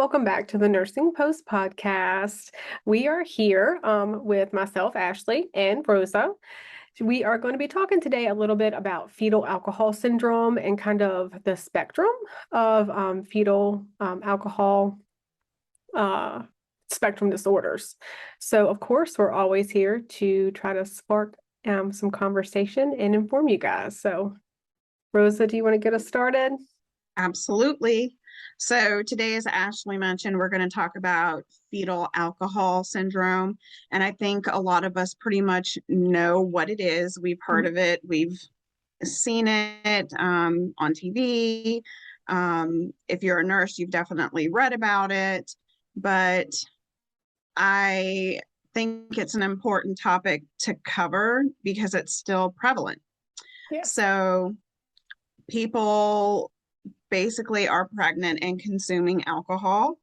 Welcome back to the Nursing Post podcast. We are here with myself, Ashley, and Rosa. We are going to be talking today a little bit about fetal alcohol syndrome and kind of the spectrum of fetal alcohol spectrum disorders. So, of course, we're always here to try to spark some conversation and inform you guys. So, Rosa, do you want to get us started? Absolutely. So today, as Ashley mentioned, we're going to talk about fetal alcohol syndrome. And I think a lot of us pretty much know what it is. We've heard of it. We've seen it on TV. If you're a nurse, you've definitely read about it. But I think it's an important topic to cover because it's still prevalent. Yeah. So people basically are pregnant and consuming alcohol.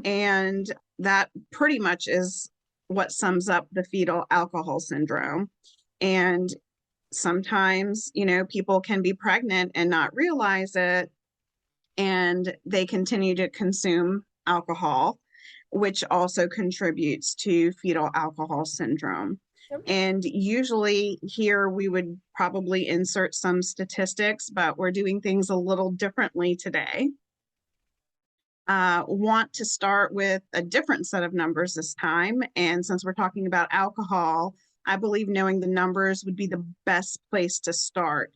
And that pretty much is what sums up the fetal alcohol syndrome. And sometimes, people can be pregnant and not realize it, and they continue to consume alcohol, which also contributes to fetal alcohol syndrome. Yep. And usually here we would probably insert some statistics, but we're doing things a little differently today. Want to start with a different set of numbers this time. And since we're talking about alcohol, I believe knowing the numbers would be the best place to start.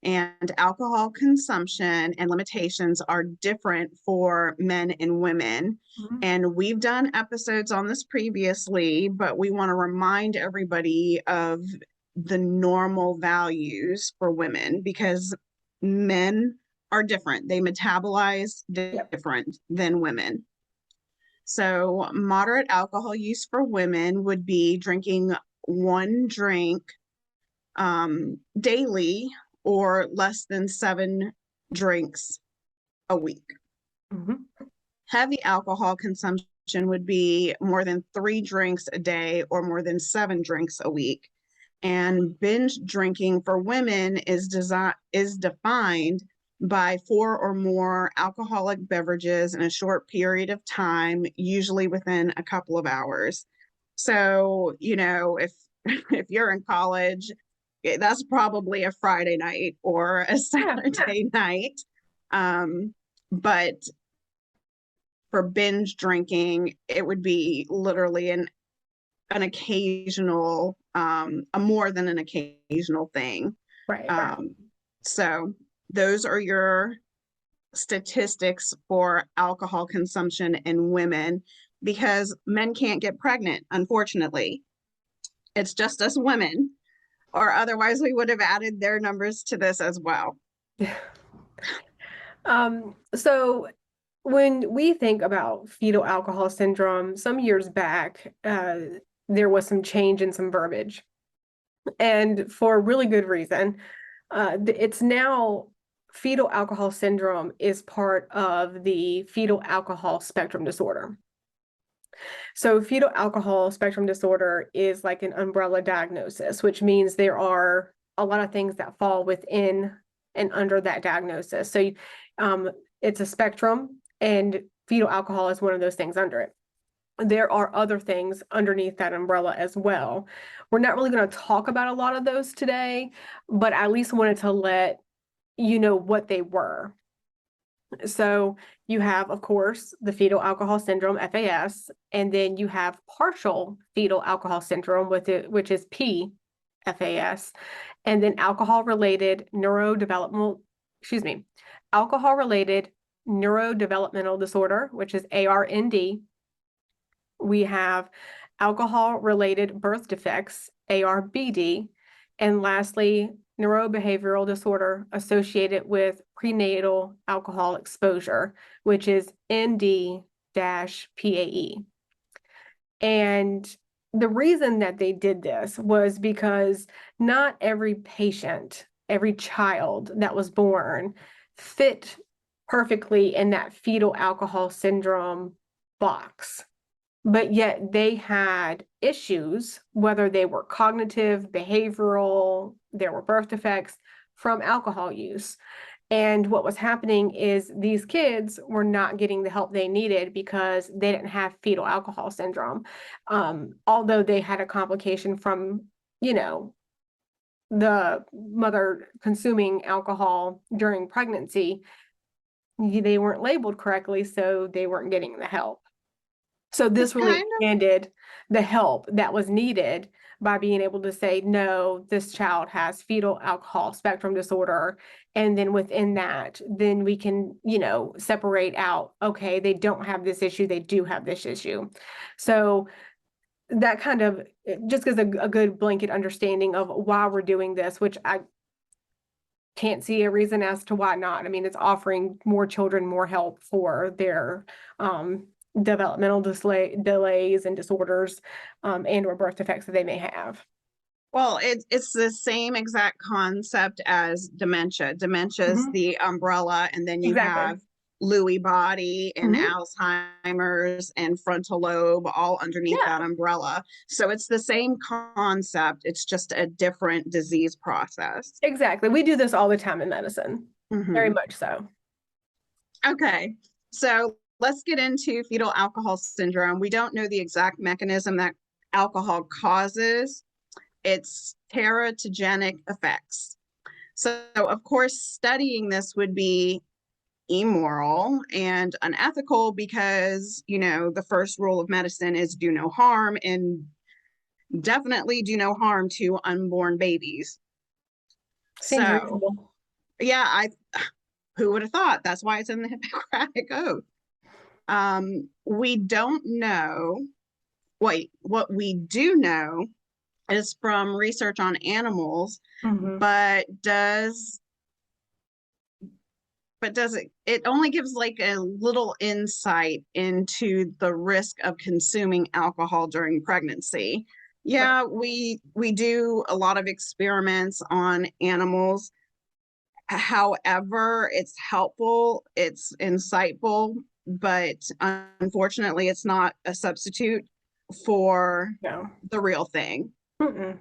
And alcohol consumption and limitations are different for men and women. And we've done episodes on this previously, but we want to remind everybody of the normal values for women because men are different. They metabolize different than women. So moderate alcohol use for women would be drinking 1 drink daily or less than 7 drinks a week. Heavy alcohol consumption would be more than 3 drinks a day or more than 7 drinks a week. And binge drinking for women is defined by 4 or more alcoholic beverages in a short period of time, usually within a couple of hours. So, if you're in college, that's probably a Friday night or a Saturday night. But for binge drinking, it would be literally an occasional, a more than an occasional thing. Right. So those are your statistics for alcohol consumption in women, because men can't get pregnant, unfortunately. It's just us women, or otherwise we would have added their numbers to this as well. So when we think about fetal alcohol syndrome, some years back, there was some change in some verbiage, and for a really good reason. It's now fetal alcohol syndrome is part of the fetal alcohol spectrum disorder. So fetal alcohol spectrum disorder is like an umbrella diagnosis, which means there are a lot of things that fall within and under that diagnosis. So it's a spectrum, and fetal alcohol is one of those things under it. There are other things underneath that umbrella as well. We're not really going to talk about a lot of those today, but I at least wanted to let you know what they were. So you have, of course, the fetal alcohol syndrome, FAS, and then you have partial fetal alcohol syndrome which is PFAS, and then alcohol-related neurodevelopmental disorder, which is ARND. We have alcohol-related birth defects, ARBD, and lastly, neurobehavioral disorder associated with prenatal alcohol exposure, which is ND-PAE. And the reason that they did this was because not every patient, every child that was born fit perfectly in that fetal alcohol syndrome box. But yet they had issues, whether they were cognitive, behavioral, there were birth defects from alcohol use. And what was happening is these kids were not getting the help they needed because they didn't have fetal alcohol syndrome. Although they had a complication from, you know, the mother consuming alcohol during pregnancy, they weren't labeled correctly, so they weren't getting the help. So It's this really kind expanded the help that was needed by being able to say, no, this child has fetal alcohol spectrum disorder. And then within that, then we can, you know, separate out, okay, they don't have this issue, they do have this issue. So that kind of just gives a good blanket understanding of why we're doing this, which I can't see a reason as to why not. I mean, it's offering more children more help for their developmental delays and disorders and or birth defects that they may have. Well, it's the same exact concept as dementia. Dementia is Mhm. the umbrella, and then you Exactly. have Lewy body and Mhm. Alzheimer's and frontal lobe all underneath Yeah, that umbrella. So it's the same concept. It's just a different disease process. exactly. We do this all the time in medicine, very Mhm. much so. Okay, so let's get into fetal alcohol syndrome. We don't know the exact mechanism that alcohol causes. It's teratogenic effects. So, of course, studying this would be immoral and unethical because, you know, the first rule of medicine is do no harm and definitely do no harm to unborn babies. Seems So, reasonable. yeah, who would have thought? That's why it's in the Hippocratic Oath. We don't know. Wait, what we do know is from research on animals, Mhm. but does it only gives like a little insight into the risk of consuming alcohol during pregnancy. Right. Yeah, we do a lot of experiments on animals. However, it's helpful, it's insightful, but unfortunately it's not a substitute for No. the real thing. Mm-mm.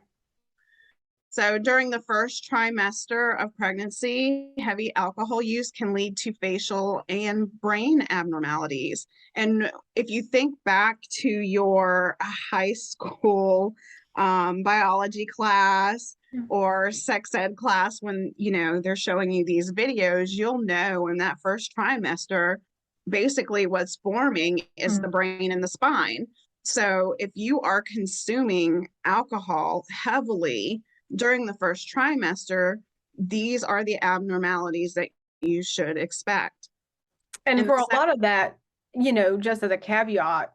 So during the first trimester of pregnancy, heavy alcohol use can lead to facial and brain abnormalities. And if you think back to your high school biology class or sex ed class, when you know they're showing you these videos, you'll know in that first trimester, basically what's forming is the Mm. brain and the spine. So if you are consuming alcohol heavily during the first trimester, these are the abnormalities that you should expect. And And for a lot of that, you know, just as a caveat,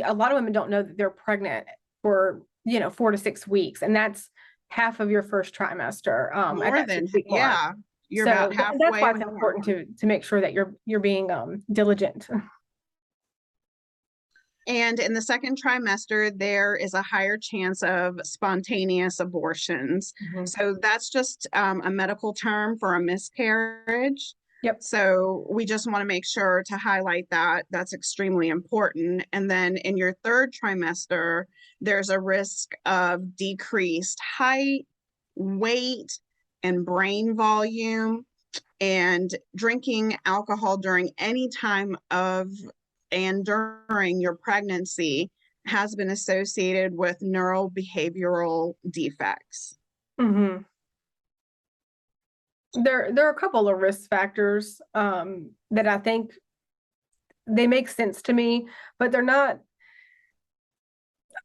a lot of women don't know that they're pregnant for, you know, 4 to 6 weeks. And that's half of your first trimester at more that than, 6 week mark. yeah, you're about So that's halfway why or it's more. important to make sure that you're being diligent. And in the second trimester, there is a higher chance of spontaneous abortions. Mhm. So that's just a medical term for a miscarriage. Yep. So we just want to make sure to highlight that. That's extremely important. And then in your third trimester, there's a risk of decreased height, weight, and brain volume. And drinking alcohol during any time of and during your pregnancy has been associated with neurobehavioral defects. Hmm. There are a couple of risk factors that I think they make sense to me, but they're not.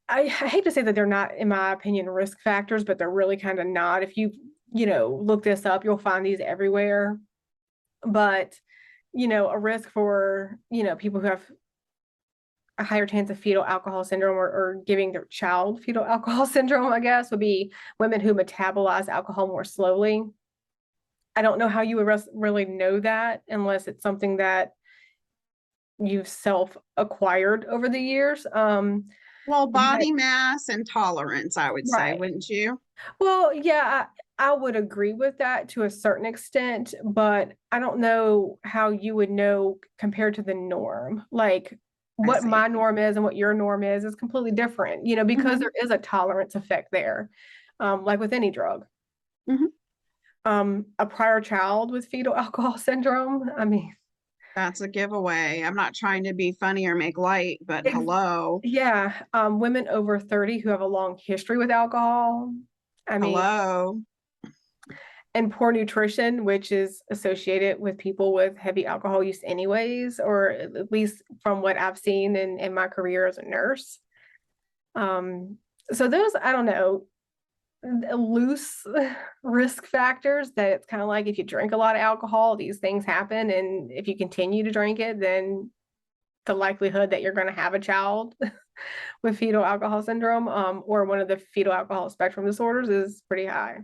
I hate to say that they're not, in my opinion, risk factors, but they're really kind of not. If you know, look this up, you'll find these everywhere. But, you know, a risk for, you know, people who have a higher chance of fetal alcohol syndrome or giving their child fetal alcohol syndrome, I guess, would be women who metabolize alcohol more slowly. I don't know how you would really know that unless it's something that you've self-acquired over the years. Well, But body mass and tolerance, I would say, right. wouldn't you? Well, yeah, I would agree with that to a certain extent, but I don't know how you would know compared to the norm. Like I what see. my norm is and what your norm is completely different, you know, because Hmm. there is a tolerance effect there, like with any drug. Hmm. A prior child with fetal alcohol syndrome. I mean, That's a giveaway. I'm not trying to be funny or make light, but ex hello, yeah, women over 30 who have a long history with alcohol. I mean, hello. and poor nutrition, which is associated with people with heavy alcohol use anyways, or at least from what I've seen in my career as a nurse. Um, so those, I don't know, loose risk factors that it's kind of like if you drink a lot of alcohol, these things happen. And if you continue to drink it, then the likelihood that you're going to have a child with fetal alcohol syndrome, or one of the fetal alcohol spectrum disorders is pretty high.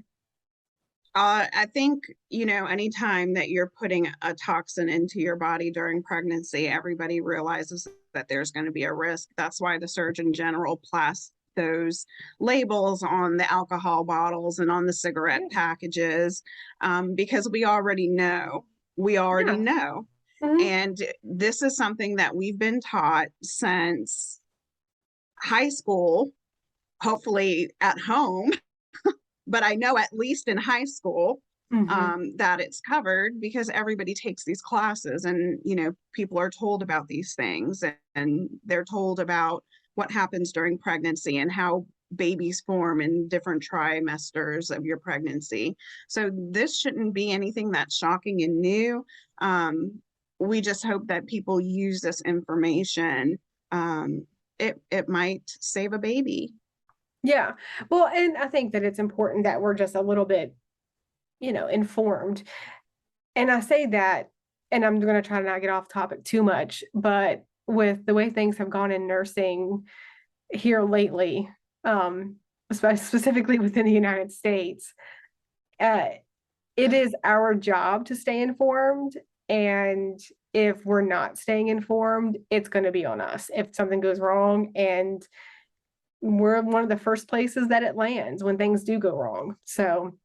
I think, anytime that you're putting a toxin into your body during pregnancy, everybody realizes that there's going to be a risk. That's why the Surgeon General placed those labels on the alcohol bottles and on the cigarette Yeah. packages, because we already know. We already Yeah. know. Mhm. And this is something that we've been taught since high school, hopefully at home, but I know at least in high school Mhm. that it's covered because everybody takes these classes, and people are told about these things, and they're told about what happens during pregnancy and how babies form in different trimesters of your pregnancy. So this shouldn't be anything that's shocking and new. We just hope that people use this information. It might save a baby. Yeah. Well, and I think that it's important that we're just a little bit, informed. And I say that, and I'm going to try to not get off topic too much, but with the way things have gone in nursing here lately, specifically within the United States, uh, it is our job to stay informed. And if we're not staying informed, it's going to be on us if something goes wrong. And we're one of the first places that it lands when things do go wrong. So,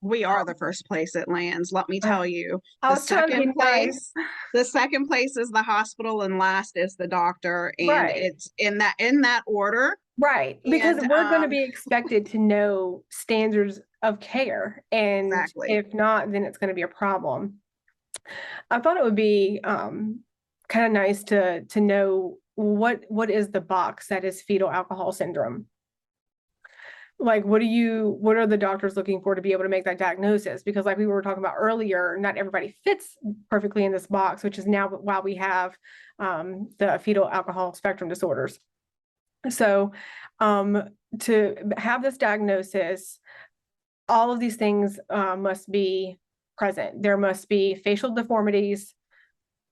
We are the first place it lands, let me tell you. I The was trying to be second nice. place, the second place is the hospital, and last is the doctor, and Right. it's in that order. Right. Because And we're going to be expected to know standards of care. And exactly. if not, then it's going to be a problem. I thought it would be kind of nice to know what is the box that is fetal alcohol syndrome. Like, what are the doctors looking for to be able to make that diagnosis? Because like we were talking about earlier, not everybody fits perfectly in this box, which is now why we have the fetal alcohol spectrum disorders. So to have this diagnosis, all of these things must be present. There must be facial deformities,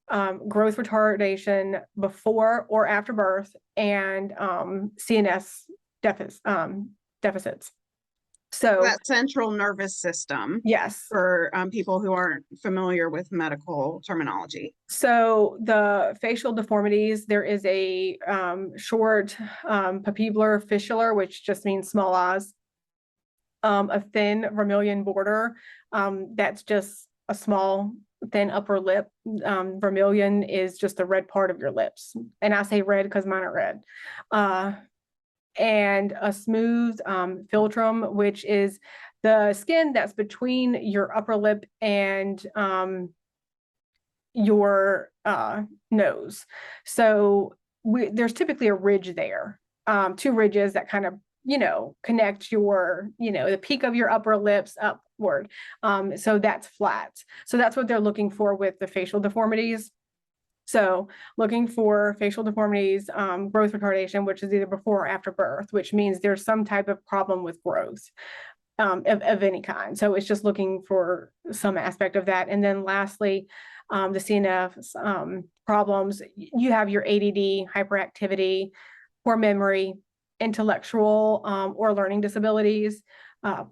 growth retardation before or after birth, and CNS deficits. So, That central nervous system, yes. for people who aren't familiar with medical terminology. So the facial deformities, there is a short pupillar fissure, which just means small eyes, a thin vermilion border, that's just a small thin upper lip. Vermilion is just the red part of your lips. And I say red because mine are red. And a smooth philtrum, which is the skin that's between your upper lip and your nose. So there's typically a ridge there, two ridges that kind of connect the peak of your upper lips upward. So that's flat. So that's what they're looking for with the facial deformities. So looking for facial deformities, growth retardation, which is either before or after birth, which means there's some type of problem with growth of any kind. So it's just looking for some aspect of that. And then lastly, the CNF problems, you have your ADD, hyperactivity, poor memory, intellectual or learning disabilities,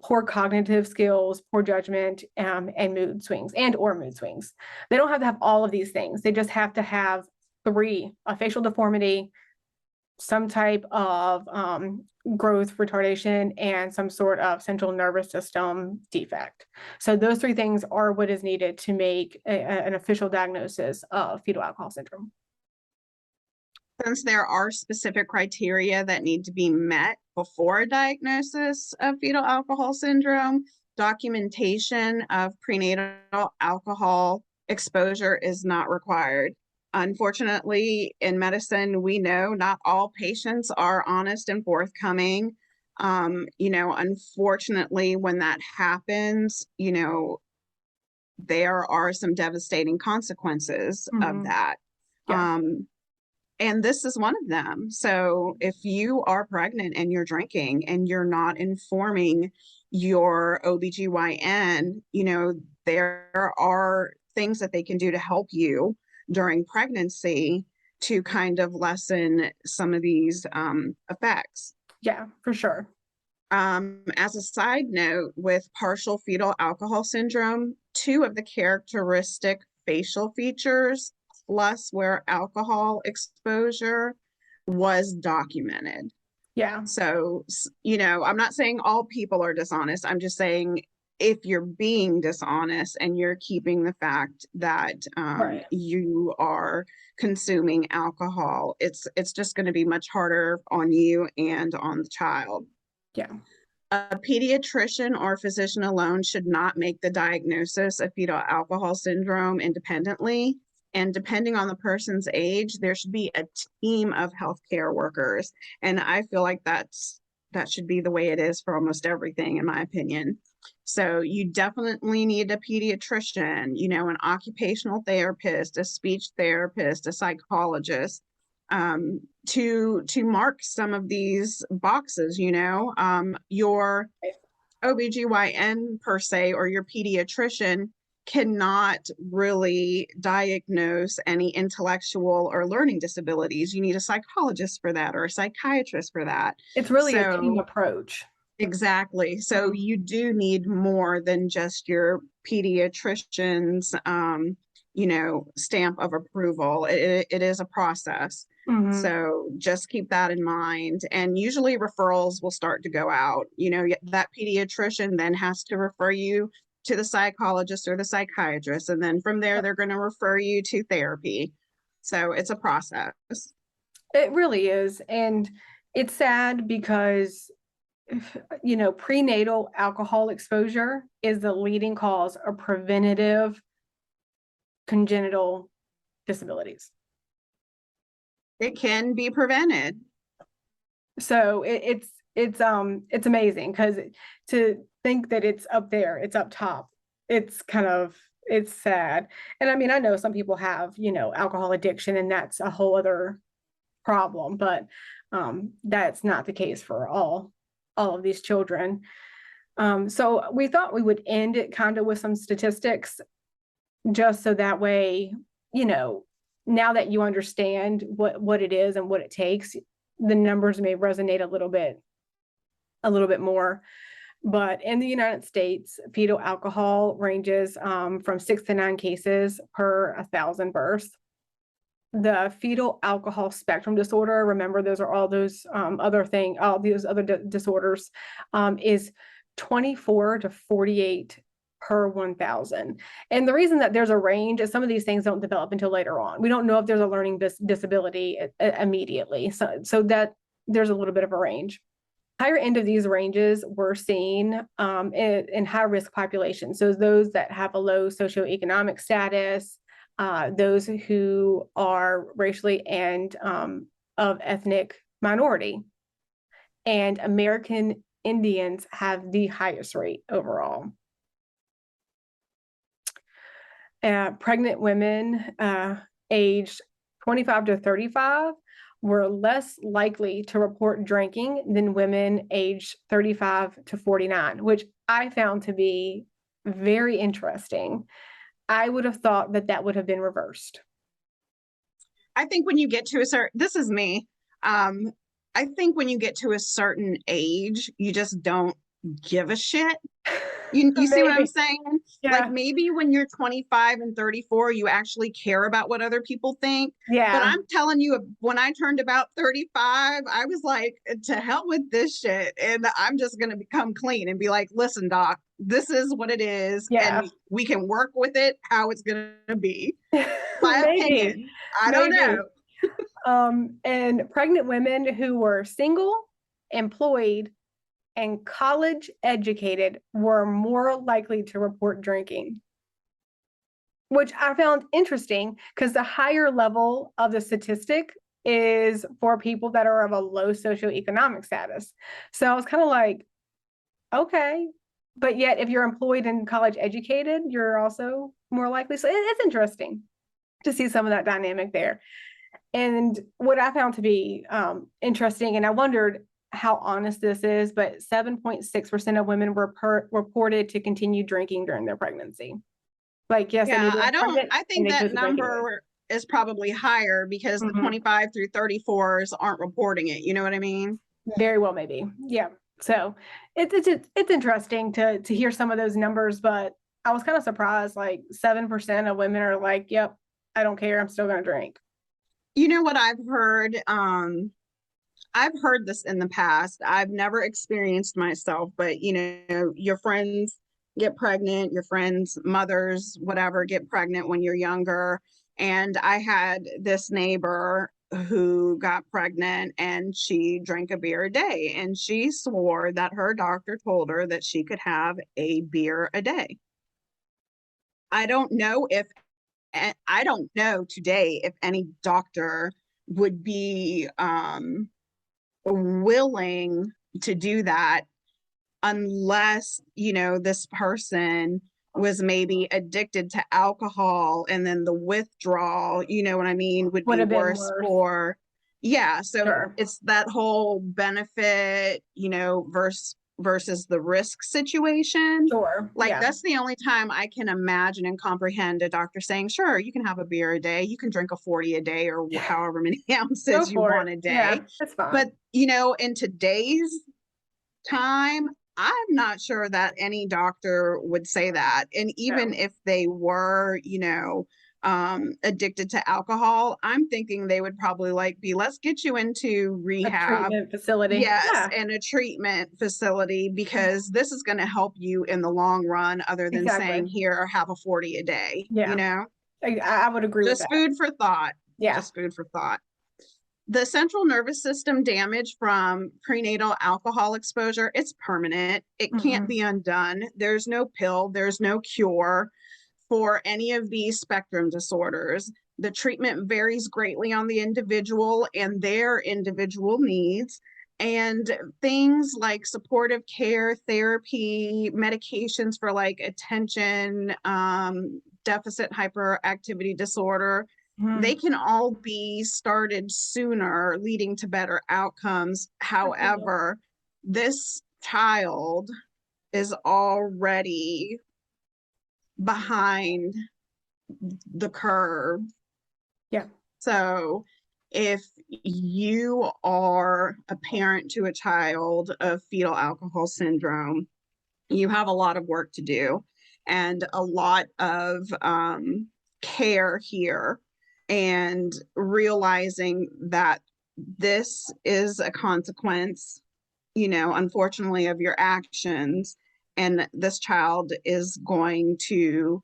poor cognitive skills, poor judgment, and mood swings or mood swings. They don't have to have all of these things. They just have to have three: a facial deformity, some type of growth retardation, and some sort of central nervous system defect. So those three things are what is needed to make an official diagnosis of fetal alcohol syndrome. Since there are specific criteria that need to be met before a diagnosis of fetal alcohol syndrome, documentation of prenatal alcohol exposure is not required. Unfortunately, in medicine, we know not all patients are honest and forthcoming. Unfortunately, when that happens, there are some devastating consequences of that. Yeah. And this is one of them. So if you are pregnant and you're drinking and you're not informing your OBGYN, there are things that they can do to help you during pregnancy to kind of lessen some of these effects. Yeah, for sure. As a side note, with partial fetal alcohol syndrome, two of the characteristic facial features plus where alcohol exposure was documented. Yeah. So, I'm not saying all people are dishonest. I'm just saying if you're being dishonest and you're keeping the fact that Right. you are consuming alcohol, it's just going to be much harder on you and on the child. Yeah. A pediatrician or physician alone should not make the diagnosis of fetal alcohol syndrome independently. And depending on the person's age, there should be a team of healthcare workers. And I feel like that should be the way it is for almost everything, in my opinion. So you definitely need a pediatrician, an occupational therapist, a speech therapist, a psychologist, to mark some of these boxes. Your OBGYN per se, or your pediatrician, cannot really diagnose any intellectual or learning disabilities. You need a psychologist for that or a psychiatrist for that. It's really a team approach. Exactly. So you do need more than just your pediatrician's, stamp of approval. It is a process. So just keep that in mind. And usually referrals will start to go out. That pediatrician then has to refer you to the psychologist or the psychiatrist. And then from there, they're going to refer you to therapy. So it's a process. It really is. And it's sad because, prenatal alcohol exposure is the leading cause of preventative congenital disabilities. It can be prevented. So it's amazing because to think that it's up there, it's up top, it's sad. And I mean, I know some people have, alcohol addiction, and that's a whole other problem, but that's not the case for all of these children. So we thought we would end it kind of with some statistics, just so that way, now that you understand what it is and what it takes, the numbers may resonate a little bit more. But in the United States, fetal alcohol ranges from 6 to 9 cases per 1,000 births. The fetal alcohol spectrum disorder, remember those are all those all these other disorders, is 24 to 48 per 1,000. And the reason that there's a range is some of these things don't develop until later on. We don't know if there's a learning disability immediately. So that there's a little bit of a range. Higher end of these ranges were seen in high risk populations. So those that have a low socioeconomic status, those who are racially and of ethnic minority. And American Indians have the highest rate overall. Pregnant women aged 25 to 35 were less likely to report drinking than women aged 35 to 49, which I found to be very interesting. I would have thought that would have been reversed. I think when you get to this is me. I think when you get to a certain age, you just don't give a shit. You see what I'm saying? Yeah. Like maybe when you're 25 and 34, you actually care about what other people think. Yeah. But I'm telling you, when I turned about 35, I was like, to hell with this shit. And I'm just going to become clean and be like, listen, doc, this is what it is. Yeah. And we can work with it how it's going to be. My opinion. I don't know. And pregnant women who were single, employed, and college educated were more likely to report drinking, which I found interesting because the higher level of the statistic is for people that are of a low socioeconomic status. So I was kind of like, okay, but yet if you're employed and college educated, you're also more likely. So it's interesting to see some of that dynamic there. And what I found to be interesting, and I wondered how honest this is, but 7.6% of women were reported to continue drinking during their pregnancy. Like, yes, they knew Yeah, they were pregnant I and think they that chose to drink anyway. number is probably higher because the 25 through 34s aren't reporting it. You know what I mean? Very well, maybe. Yeah. So it's interesting to hear some of those numbers, but I was kind of surprised. Like 7% of women are like, "Yep, I don't care. I'm still going to drink." You know what I've heard? I've heard this in the past. I've never experienced myself, but you know, your friends get pregnant, your friends, mothers, whatever, get pregnant when you're younger. And I had this neighbor who got pregnant and she drank a beer a day. And she swore that her doctor told her that she could have a beer a day. I don't know if, I don't know today if any doctor would be willing to do that unless, you know, this person was maybe addicted to alcohol and then the withdrawal, you know what I mean, would Would be have been worse worse. for, yeah. So Sure. it's that whole benefit, you know, versus the risk situation. Sure. Like Yeah. that's the only time I can imagine and comprehend a doctor saying, sure, you can have a beer a day, you can drink a 40 a day or however many Go ounces you for it. want a Yeah, day. that's fine. But, you know, in today's time, I'm not sure that any doctor would say that. And even No. if they were, you know, addicted to alcohol, I'm thinking they would probably like be, let's get you into A rehab. treatment facility. Yes, Yeah, and a treatment facility because this is going to help you in the long run, other than exactly. saying, here, have a 40 a day, you Yeah, know? I would agree with Just that. food for thought. Yeah, Just food for thought. The central nervous system damage from prenatal alcohol exposure, it's permanent. It can't be undone. There's no pill, there's no cure for any of these spectrum disorders. The treatment varies greatly on the individual and their individual needs. And things like supportive care, therapy, medications for like attention, deficit hyperactivity disorder, they can all be started sooner, leading to better outcomes. However, this child is already behind the curve. yeah, So if you are a parent to a child of fetal alcohol syndrome, you have a lot of work to do and a lot of care here, and realizing that this is a consequence, you know, unfortunately, of your actions, and this child is going to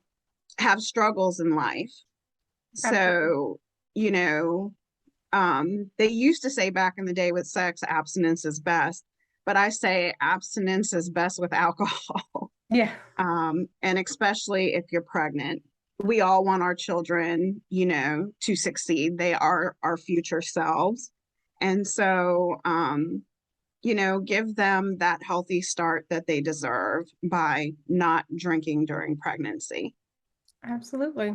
have struggles in life. absolutely. So, you know, they used to say back in the day with sex, abstinence is best, but I say abstinence is best with alcohol. Yeah, And especially if you're pregnant. We all want our children, you know, to succeed. They are our future selves. And so, you know, give them that healthy start that they deserve by not drinking during pregnancy. absolutely.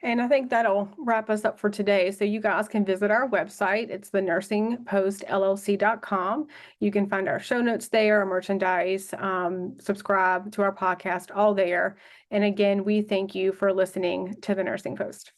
And I think that'll wrap us up for today. So you guys can visit our website. It's the nursingpostllc.com. You can find our show notes there, our merchandise, subscribe to our podcast, all there. And again, we thank you for listening to the Nursing Post.